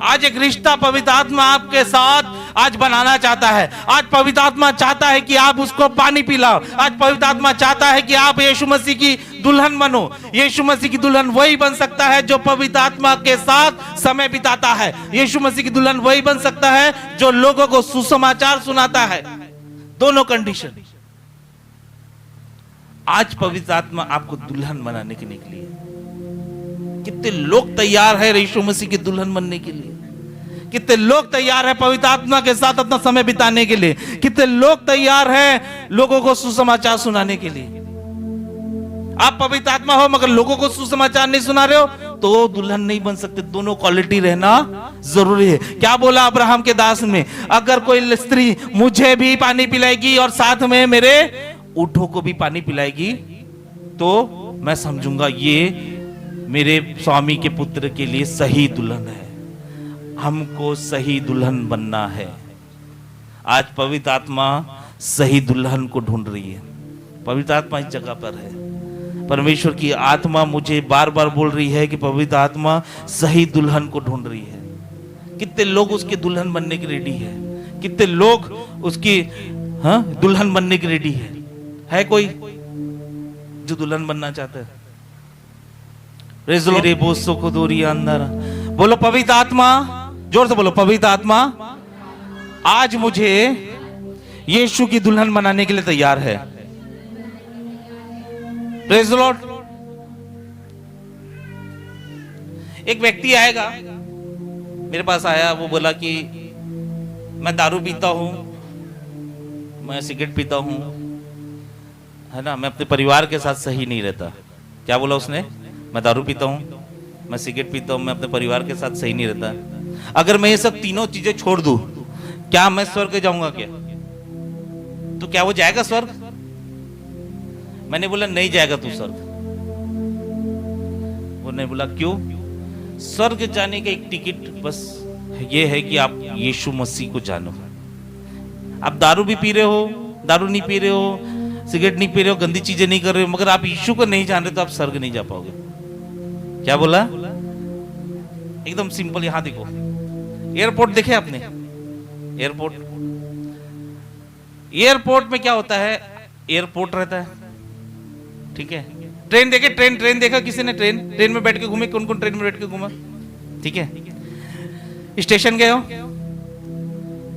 आज एक रिश्ता पवित्र आत्मा आपके साथ आज बनाना चाहता है। आज पवित्र आत्मा चाहता है कि आप उसको पानी पिलाओ। आज पवित्र आत्मा चाहता है कि आप यीशु मसीह की दुल्हन बनो। यीशु मसीह की दुल्हन वही बन सकता है जो पवित्र आत्मा के साथ समय बिताता है। यीशु मसीह की दुल्हन वही बन सकता है जो लोगों को सुसमाचार सुनाता है। दोनों कंडीशन। आज पवित्र आत्मा आपको दुल्हन बनाने के निकली है। कितने लोग तैयार है यीशु मसीह की दुल्हन बनने के लिए? कितने लोग तैयार है पवित्र आत्मा के साथ अपना समय बिताने के लिए? कितने लोग तैयार है लोगों को सुसमाचार सुनाने के लिए? आप पवित्र आत्मा हो मगर लोगों को सुसमाचार नहीं सुना रहे हो तो दुल्हन नहीं बन सकते। दोनों क्वालिटी रहना जरूरी है। क्या बोला अब्राहम के दास में? अगर कोई स्त्री मुझे भी पानी पिलाएगी और साथ में मेरे ऊँटों को भी पानी पिलाएगी तो मैं समझूंगा ये मेरे स्वामी के पुत्र के लिए सही दुल्हन है। हमको सही दुल्हन बनना है। आज पवित्र आत्मा सही दुल्हन को ढूंढ रही है। पवित्र आत्मा इस जगह पर है। परमेश्वर की आत्मा मुझे बार बार बोल रही है कि पवित्र आत्मा सही दुल्हन को ढूंढ रही है। कितने लोग उसके दुल्हन बनने के रेडी है? कितने लोग उसकी दुल्हन बनने के रेडी है कोई जो दुल्हन बनना चाहता है? रे बोसो को दूरी अंदर। बोलो पवित्र आत्मा, जोर से बोलो पवित्र आत्मा आज मुझे यीशु की दुल्हन बनाने के लिए तैयार है। Praise the Lord. एक व्यक्ति आएगा, मेरे पास आया, वो बोला कि मैं दारू पीता हूं, मैं सिगरेट पीता हूं, है ना, मैं अपने परिवार के साथ सही नहीं रहता। क्या बोला उसने? मैं दारू पीता हूं, मैं सिगरेट पीता हूं, मैं अपने परिवार के साथ सही नहीं रहता। अगर मैं ये सब तीनों चीजें छोड़ दूं, क्या मैं स्वर्ग जाऊंगा क्या? तो क्या वो जाएगा स्वर्ग? मैंने बोला नहीं जाएगा तू स्वर्ग। वो नहीं बोला क्यों? स्वर्ग जाने का एक टिकट बस ये है कि आप यीशु मसीह को जानो। आप दारू भी पी रहे हो, दारू नहीं पी रहे हो, सिगरेट नहीं पी रहे हो, गंदी चीजें नहीं कर रहे हो, मगर आप यीशु को नहीं जान रहे तो आप स्वर्ग नहीं जा पाओगे। क्या बोला? एकदम सिंपल। यहां देखो, एयरपोर्ट देखे आपने? एयरपोर्ट में क्या होता है? एयरपोर्ट रहता है, ठीक है। ट्रेन देखे? ट्रेन देखा किसी ने? ट्रेन में बैठ के घूमे? कौन कौन ट्रेन में बैठ के घूमा? ठीक है। स्टेशन गए हो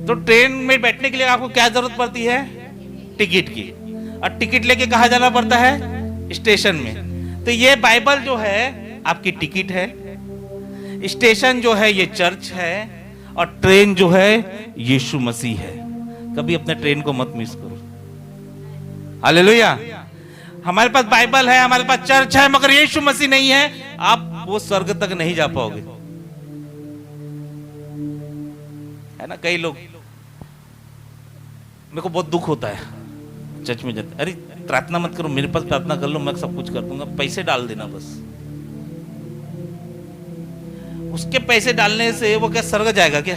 तो ट्रेन में बैठने के लिए आपको क्या जरूरत पड़ती है? टिकट की। और टिकट लेके कहाँ जाना पड़ता है? स्टेशन में। तो ये बाइबल जो है आपकी टिकट है, स्टेशन जो है ये चर्च है, और ट्रेन जो है यीशु मसीह है। कभी अपने ट्रेन को मत मिस करो। हालेलुया। हमारे पास बाइबल है, हमारे पास चर्च है, मगर यीशु मसीह नहीं है, आप वो स्वर्ग तक नहीं जा पाओगे, है ना। कई लोग, मेरे को बहुत दुख होता है, चर्च में जाते, अरे प्रार्थना मत करो, मेरे पास प्रार्थना कर लो, मैं सब कुछ कर दूंगा, पैसे डाल देना बस। उसके पैसे डालने से वो क्या स्वर्ग जाएगा क्या?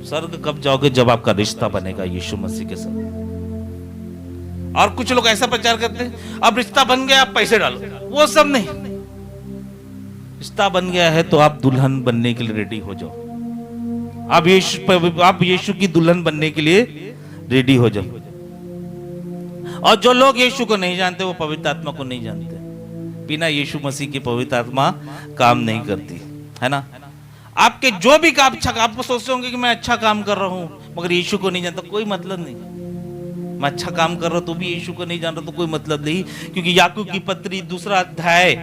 स्वर्ग कब जाओगे? जब आपका रिश्ता बनेगा यीशु मसीह के साथ। और कुछ लोग ऐसा प्रचार करते हैं, अब रिश्ता बन गया, आप पैसे डालो। वो सब नहीं। रिश्ता बन गया है तो आप दुल्हन बनने के लिए रेडी हो जाओ। आप यीशु की दुल्हन बनने के लिए रेडी हो जाओ। और जो लोग यीशु को नहीं जानते वो पवित्र आत्मा को नहीं जानते। बिना यीशु मसीह की पवित्र आत्मा काम नहीं करती, है ना। आपके जो भी काम अच्छा, आप सोचते होंगे कि मैं अच्छा काम कर रहा हूं मगर यीशु को नहीं जानता, कोई मतलब नहीं। मैं अच्छा काम कर रहा हूं तो भी यीशु को नहीं जान रहा तो कोई मतलब नहीं। क्योंकि याकूब की पत्री 2 अध्याय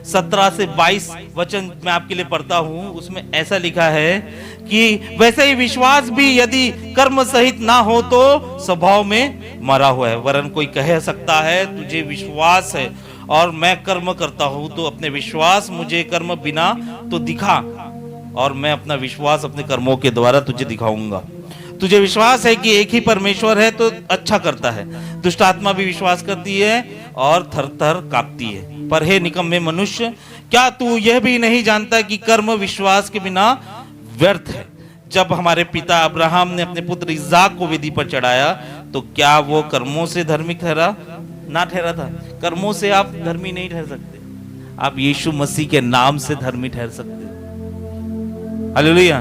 17 से 22 वचन मैं आपके लिए पढ़ता हूं, उसमें ऐसा लिखा है कि वैसे ही विश्वास भी यदि कर्म सहित ना हो तो स्वभाव में मरा हुआ है। वरन कोई कह सकता है तुझे विश्वास है और मैं कर्म करता हूं, तो अपने विश्वास मुझे कर्म बिना तो दिखा, और मैं अपना विश्वास अपने कर्मों के द्वारा तुझे दिखाऊंगा। तुझे विश्वास है कि एक ही परमेश्वर है तो अच्छा करता है। दुष्ट आत्मा भी विश्वास करती है और थर थर कांपती है। पर हे निकम्मे मनुष्य, क्या तू यह भी नहीं जानता कि कर्म विश्वास के बिना व्यर्थ है? जब हमारे पिता अब्राहम ने अपने पुत्र इसहाक को वेदी पर चढ़ाया तो क्या वो कर्मों से धार्मिक ठहरा? ना ठहरा था। कर्मों से आप धर्मी नहीं ठहर सकते, आप यीशु मसीह के नाम से धर्मी ठहर सकते हो। हालेलुया।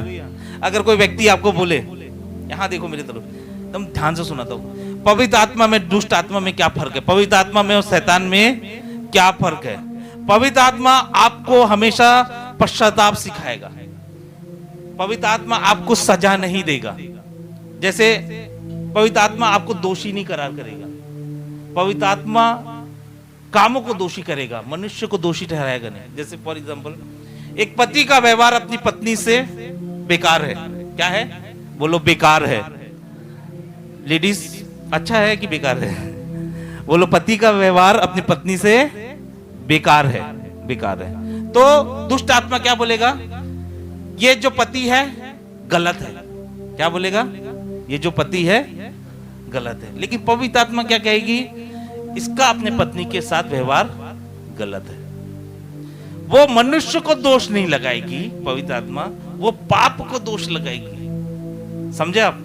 अगर कोई व्यक्ति आपको बोले, यहां देखो मेरी तरफ, एकदम ध्यान से सुनाता हूं, पवित्र आत्मा में दुष्ट आत्मा में क्या फर्क है? पवित्र आत्मा में और शैतान में क्या फर्क है? पवित्र आत्मा आपको हमेशा पश्चाताप सिखाएगा। पवित्र आत्मा आपको सजा नहीं देगा। जैसे पवित्र आत्मा आपको दोषी नहीं करार करेगा। पवित्र आत्मा कामों को दोषी करेगा, मनुष्य को दोषी ठहराएगा नहीं। जैसे फॉर एग्जांपल, एक पति का व्यवहार अपनी पत्नी से बेकार है। क्या है? बोलो बेकार है। लेडीज, अच्छा है कि बेकार है? बोलो पति का व्यवहार अपनी पत्नी से बेकार है, बेकार है। तो दुष्ट आत्मा क्या बोलेगा? ये जो पति है गलत है। क्या बोलेगा? ये जो पति है गलत है। लेकिन पवित्र आत्मा क्या कहेगी? इसका अपने पत्नी के साथ व्यवहार गलत है। वो मनुष्य को दोष नहीं लगाएगी पवित्र आत्मा, वो पाप को दोष लगाएगी। समझे आप?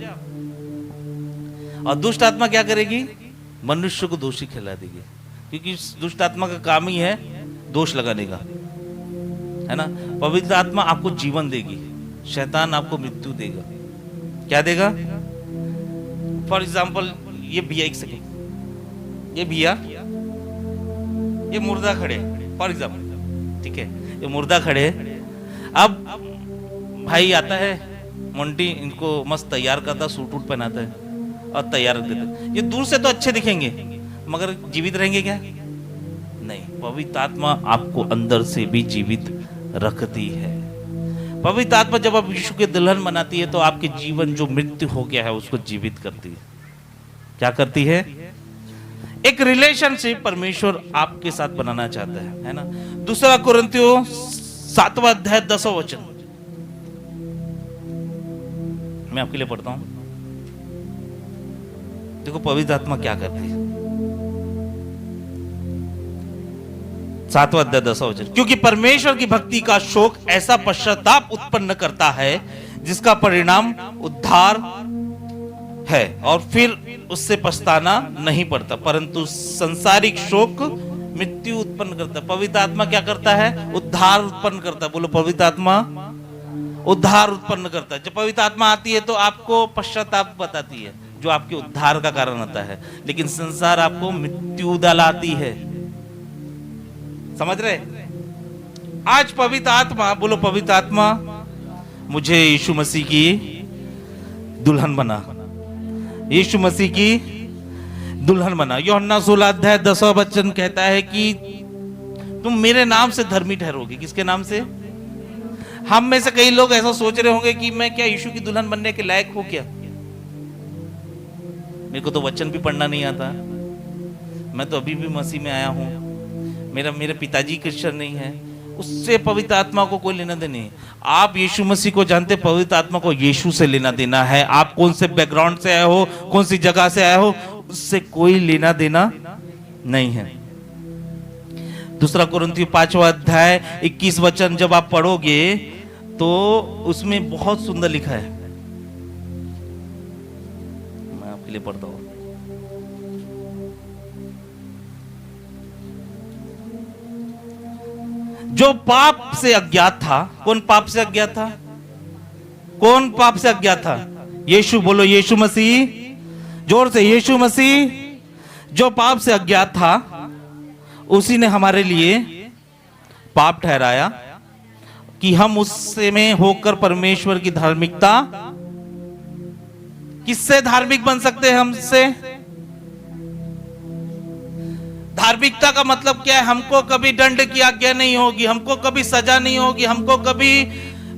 और दुष्ट आत्मा क्या करेगी? मनुष्य को दोषी खिला देगी। क्योंकि दुष्ट आत्मा का काम ही है दोष लगाने का, है ना। पवित्र आत्मा आपको जीवन देगी, शैतान आपको मृत्यु देगा। क्या देगा? फॉर एग्जाम्पल, ये भैया, एक सेकेंड, ये भैया, ये मुर्दा खड़े, फॉर एग्जाम्पल, ठीक है, ये मुर्दा खड़े। अब भाई आता है, मोंटी इनको मस्त तैयार करता, सूट वूट पहनाता है और तैयार रख देता है। ये दूर से तो अच्छे दिखेंगे मगर जीवित रहेंगे क्या? पवित्र आत्मा आपको अंदर से भी जीवित रखती है। पवित्र आत्मा जब आप यीशु के दुल्हन बनाती है तो आपके जीवन जो मृत्यु हो गया है उसको जीवित करती है। क्या करती है? एक रिलेशनशिप परमेश्वर आपके साथ बनाना चाहता है ना। दूसरा कुरिन्थियों 7वां अध्याय 10वां वचन मैं आपके लिए पढ़ता हूं। देखो पवित्र आत्मा क्या करती है। 7वां अध्याय 10वां वचन, क्योंकि परमेश्वर की भक्ति का शोक ऐसा पश्चाताप उत्पन्न करता है जिसका परिणाम उद्धार है और फिर उससे पछताना नहीं पड़ता, परंतु संसारिक शोक मृत्यु उत्पन्न करता है। पवित्र आत्मा क्या करता है? उद्धार उत्पन्न करता है। बोलो पवित्र आत्मा उद्धार उत्पन्न करता है। जब पवित्र आत्मा आती है तो आपको पश्चाताप बताती है जो आपके उद्धार का कारण होता है, लेकिन संसार आपको मृत्यु दिलाती है। समझ रहे? आज पवित्र आत्मा, बोलो पवित्र आत्मा मुझे यीशु मसीह की दुल्हन बना, यीशु मसीह की दुल्हन बना। यूहन्ना 16 अध्याय 10वां वचन कहता है कि तुम मेरे नाम से धर्मी ठहरोगे। किसके नाम से? हम में से कई लोग ऐसा सोच रहे होंगे कि मैं क्या यीशु की दुल्हन बनने के लायक हूं क्या? मेरे को तो वचन भी पढ़ना नहीं आता, मैं तो अभी भी मसीह में आया हूं, मेरे पिताजी क्रिश्चियन नहीं है। उससे पवित्र आत्मा को कोई लेना देना नहीं। आप यीशु मसीह को जानते, पवित्र आत्मा को यीशु से लेना देना है। आप कौन से बैकग्राउंड से आए हो, कौन सी जगह से आए हो, उससे कोई लेना देना नहीं है। दूसरा कुरिन्थियों 5वां अध्याय 21 वचन जब आप पढ़ोगे तो उसमें बहुत सुंदर लिखा है। मैं आपके लिए पढ़ता हूं। जो पाप से अज्ञात था, कौन पाप से अज्ञात था? कौन पाप से अज्ञात था? यीशु। बोलो यीशु मसीह, जोर से, यीशु मसीह। जो पाप से अज्ञात था उसी ने हमारे लिए पाप ठहराया कि हम उससे में होकर परमेश्वर की धार्मिकता। किससे धार्मिक बन सकते हैं? हमसे। धार्मिकता का मतलब क्या है? हमको कभी दंड की आज्ञा नहीं होगी, हमको कभी सजा नहीं होगी, हमको कभी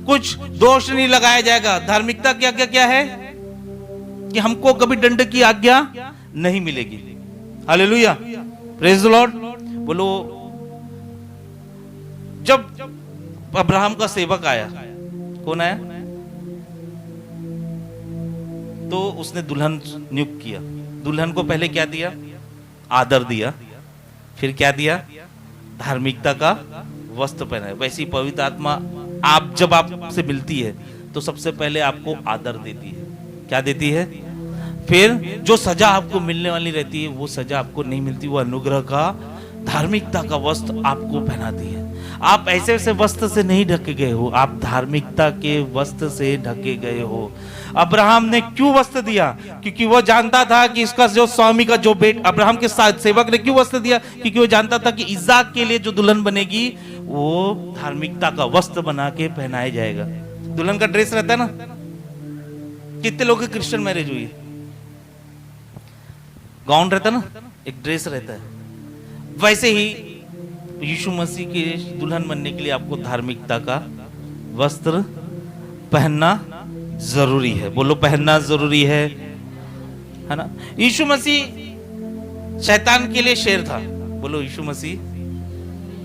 कुछ दोष नहीं लगाया जाएगा। धार्मिकता की आज्ञा क्या है? कि हमको कभी दंड की आज्ञा नहीं मिलेगी। Hallelujah, praise the Lord. बोलो, जब अब्राहम का सेवक आया, कौन आया? तो उसने दुल्हन नियुक्त किया। दुल्हन को पहले क्या दिया? आदर दिया। फिर क्या दिया? धार्मिकता का वस्त्र पहनाया। वैसे ही पवित्र आत्मा आप जब आपसे मिलती है तो सबसे पहले आपको आदर देती है। क्या देती है? फिर जो सजा आपको मिलने वाली रहती है वो सजा आपको नहीं मिलती, वो अनुग्रह का, धार्मिकता का वस्त्र आपको पहनाती है। आप ऐसे ऐसे वस्त्र से नहीं ढके गए हो, आप धार्मिकता के वस्त्र से ढके गए हो। अब्राहम ने क्यों वस्त्र दिया? क्योंकि वो जानता था कि इसका जो स्वामी का जो बेटा, अब्राहम के साथ सेवक ने क्यों वस्त्र दिया? क्योंकि वो जानता था कि इज़ाक के लिए जो दुल्हन बनेगी वो धार्मिकता का वस्त्र बना के पहनाया जाएगा। दुल्हन का ड्रेस रहता है ना। कितने लोग क्रिश्चियन मैरिज हुई? गाउन रहता ना, एक ड्रेस रहता है। वैसे ही यीशु मसीह के दुल्हन बनने के लिए आपको धार्मिकता का वस्त्र पहनना जरूरी है। बोलो पहनना जरूरी है ना। यीशु मसीह शैतान के लिए शेर था। बोलो यीशु मसीह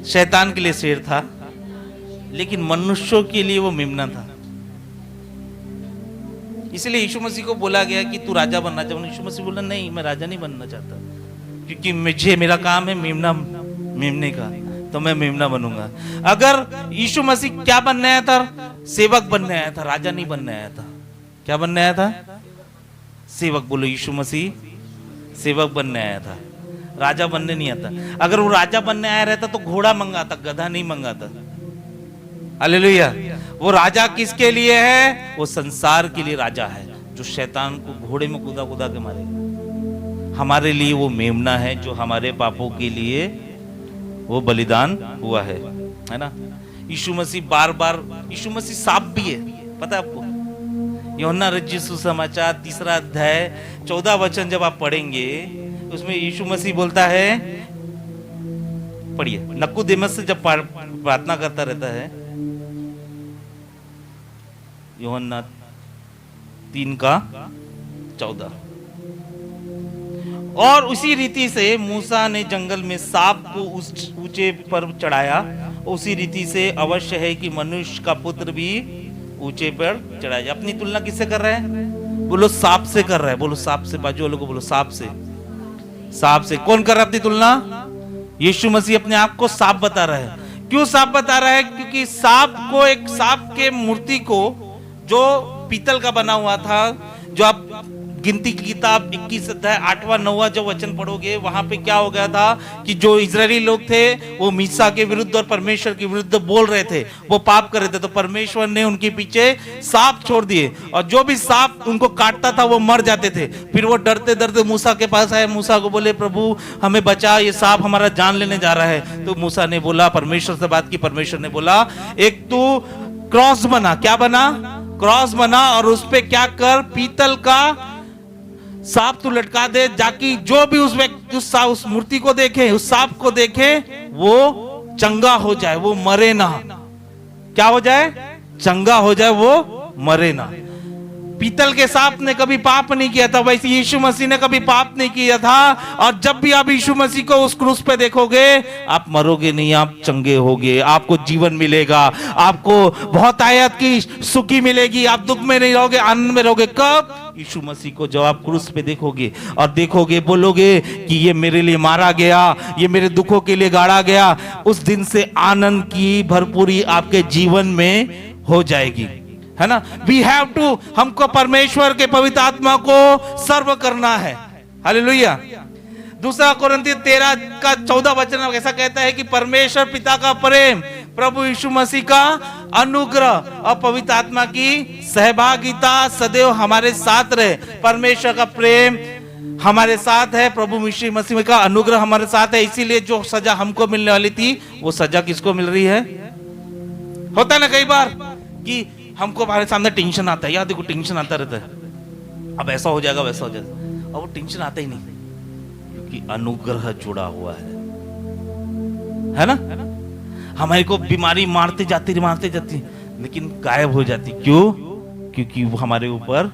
शैतान के लिए शेर था, लेकिन मनुष्यों के लिए वो मेमना था। इसलिए यीशु मसीह को बोला गया कि तू राजा बनना चाहता। यीशु मसीह बोला नहीं, मैं राजा नहीं बनना चाहता, क्योंकि मुझे, मेरा काम है मेमने का, तो मैं मेमना बनूंगा। अगर यीशु मसीह क्या बनने आया था? सेवक बनने आया था, राजा नहीं बनने आया था। क्या बनने आया था? सेवक। बोलो यीशु मसीह सेवक बनने आया था, राजा बनने नहीं आता। अगर वो राजा बनने आया रहता तो घोड़ा मंगाता, गधा नहीं मंगाता। हालेलुया। वो राजा किसके लिए है? वो संसार के लिए राजा है, जो शैतान को घोड़े में कूदा कूदा के मारेगा। हमारे लिए वो मेमना है जो हमारे पापों के लिए वो बलिदान हुआ है ना। यीशु मसीह बार बार, यीशु मसीह सांप भी है, पता है आपको? यूहन्ना रचित सुसमाचार 3 अध्याय 14 वचन जब आप पढ़ेंगे उसमें यीशु मसीह बोलता है, पढ़िए, नकुदेमस से जब प्रार्थना करता रहता है, यूहन्ना 3:14, और उसी रीति से मूसा ने जंगल में सांप को उस ऊंचे पर चढ़ाया, उसी रीति से अवश्य है कि मनुष्य का पुत्र भी ऊंचे पर चढ़ाया जाए। अपनी तुलना किससे कर रहा है? बोलो सांप से कर रहा है। बोलो सांप से, बाजू वालों को बोलो सांप से। सांप से कौन कर रहा है अपनी तुलना? यीशु मसीह अपने आप को सांप बता रहा है। क्यों सांप बता रहा है? क्योंकि सांप को, एक सांप के मूर्ति को जो पीतल का बना हुआ था, जो आप गिनती की किताब 21 अध्याय 8वां-9वां जो वचन पढ़ोगे, वहां पे क्या हो गया था कि जो इजरायली लोग थे वो मूसा के विरुद्ध और परमेश्वर के विरुद्ध बोल रहे थे, वो पाप कर रहे थे, तो परमेश्वर ने उनके पीछे सांप छोड़ दिए, और जो भी सांप उनको काटता था वो मर जाते थे। फिर वो डरते डरते मूसा के पास आए, मूसा को बोले प्रभु हमें बचा, ये सांप हमारा जान लेने जा रहा है। तो मूसा ने बोला, परमेश्वर से बात की, परमेश्वर ने बोला एक तू क्रॉस बना। क्या बना? क्रॉस बना, और उस पे क्या कर, पीतल का सांप तू लटका दे, जाकि जो भी उस व्यक्ति उस मूर्ति को देखे, उस सांप को देखे, वो चंगा हो जाए, वो मरे ना। क्या हो जाए? चंगा हो जाए, वो मरे ना। पीतल के सांप ने कभी पाप नहीं किया था, वैसे यीशु मसीह ने कभी पाप नहीं किया था, और जब भी आप यीशु मसीह को उस क्रूस पे देखोगे, आप मरोगे नहीं, आप चंगे होगे, आपको जीवन मिलेगा, आपको बहुत आयत की सुखी मिलेगी, आप दुख में नहीं रहोगे, आनंद में रहोगे। कब? यीशु मसीह को जब आप क्रूस पे देखोगे और देखोगे, बोलोगे कि ये मेरे लिए मारा गया, ये मेरे दुखों के लिए गाड़ा गया, उस दिन से आनंद की भरपूरी आपके जीवन में हो जाएगी, है ना। वी हैव टू, हमको परमेश्वर के पवित्र आत्मा को सर्व करना है। हालेलुया। दूसरा कोरिन्थियों 13:14 वचन ऐसा कहता है कि परमेश्वर पिता का प्रेम, प्रभु यीशु मसीह का अनुग्रह और पवित्र आत्मा की सहभागिता सदैव हमारे साथ रहे। परमेश्वर का प्रेम हमारे साथ है, प्रभु यीशु मसीह का अनुग्रह हमारे साथ है। इसीलिए जो सजा हमको मिलने वाली थी, वो सजा किसको मिल रही है? होता है ना कई बार कि हमको हमारे सामने टेंशन आता है, यार देखो टेंशन आता रहता है, अब ऐसा हो जाएगा वैसा हो जाएगा, और वो टेंशन आता ही नहीं, क्योंकि अनुग्रह जुड़ा हुआ है ना। हमारे को बीमारी मारते जाती, लेकिन गायब हो जाती। क्यों? क्योंकि वो हमारे ऊपर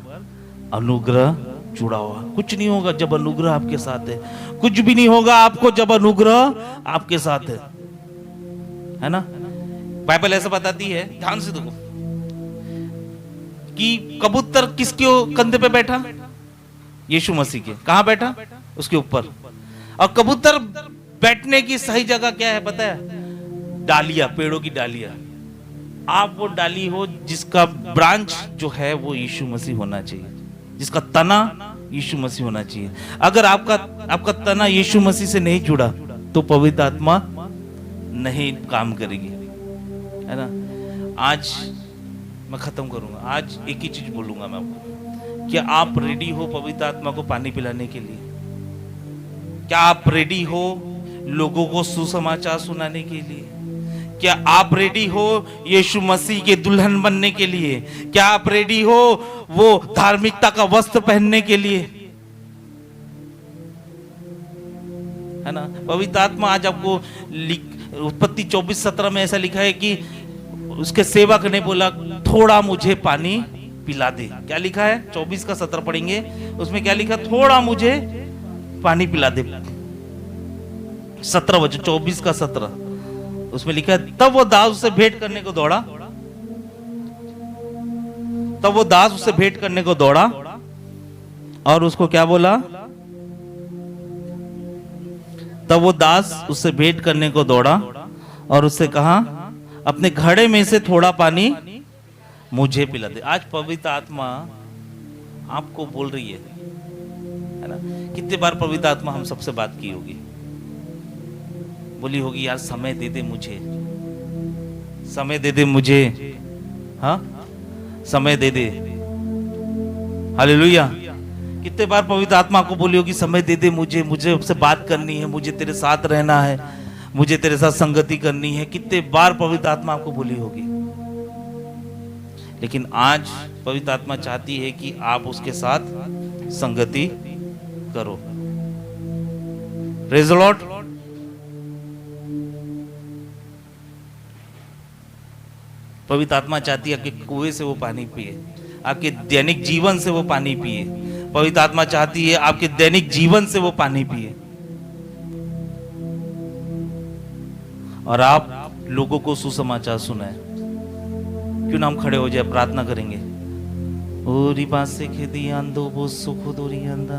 अनुग्रह जुड़ा हुआ। कुछ नहीं होगा जब अनुग्रह आपके साथ है, कुछ भी नहीं होगा आपको जब अनुग्रह आपके साथ है ना। बाइबल ऐसा बताती है, ध्यान से देखो, कि कबूतर किसके कंधे पे बैठा? यीशु मसीह के। कहां बैठा? उसके ऊपर। और कबूतर बैठने की सही जगह क्या है पता है? डालियां, पेड़ों की डालियां। आप वो डाली हो जिसका ब्रांच जो है वो यीशु मसीह होना चाहिए, जिसका तना यीशु मसीह होना चाहिए। अगर आपका तना यीशु मसीह से नहीं जुड़ा तो पवित्र आत्मा नहीं काम करेगी, है ना। आज मैं खत्म करूंगा, आज एक ही चीज बोलूंगा मैं आपको, क्या आप रेडी हो पवित्र आत्मा को पानी पिलाने के लिए? क्या आप रेडी हो लोगों को सुसमाचार सुनाने के लिए? क्या आप रेडी हो यीशु मसीह के दुल्हन बनने के लिए? क्या आप रेडी हो वो धार्मिकता का वस्त्र पहनने के लिए, है ना। पवित्र आत्मा आज आपको उत्पत्ति 24:17 में ऐसा लिखा है कि उसके सेवक ने बोला थोड़ा मुझे पानी पिला दे। क्या लिखा है? 24:17 पढ़ेंगे, उसमें क्या लिखा? थोड़ा मुझे पानी पिला दे। 17 वचन 24:17 उसमें लिखा है, तब वो दास उससे भेंट करने को दौड़ा, और उसको क्या बोला? तब वो दास उससे भेंट करने को दौड़ा और उससे कहा, अपने घड़े में से थोड़ा पानी मुझे पिला दे। आज पवित्र आत्मा आपको बोल रही है ना। कितने बार पवित्र आत्मा हम सबसे बात की होगी, बोली होगी यार समय दे दे मुझे, समय दे दे मुझे, हाँ समय दे दे। हालेलुया। कितने बार पवित्र आत्मा को बोली होगी समय दे दे मुझे, मुझे उससे बात करनी है, मुझे तेरे साथ रहना है, मुझे तेरे साथ संगति करनी है। कितने बार पवित्र आत्मा आपको बोली होगी। लेकिन आज पवित्र आत्मा चाहती है कि आप उसके साथ संगति करो। Praise the Lord. पवित्र आत्मा चाहती है आपके कुएं से वो पानी पिए, आपके दैनिक जीवन से वो पानी पिए। पवित्र आत्मा चाहती है आपके दैनिक जीवन से वो पानी पिए, और आप लोगों को सुसमाचार सुनाए। क्यों ना हम खड़े हो जाए, प्रार्थना करेंगे। ओरी बासे खेदी आंदो वो सुखो दोरी अंदा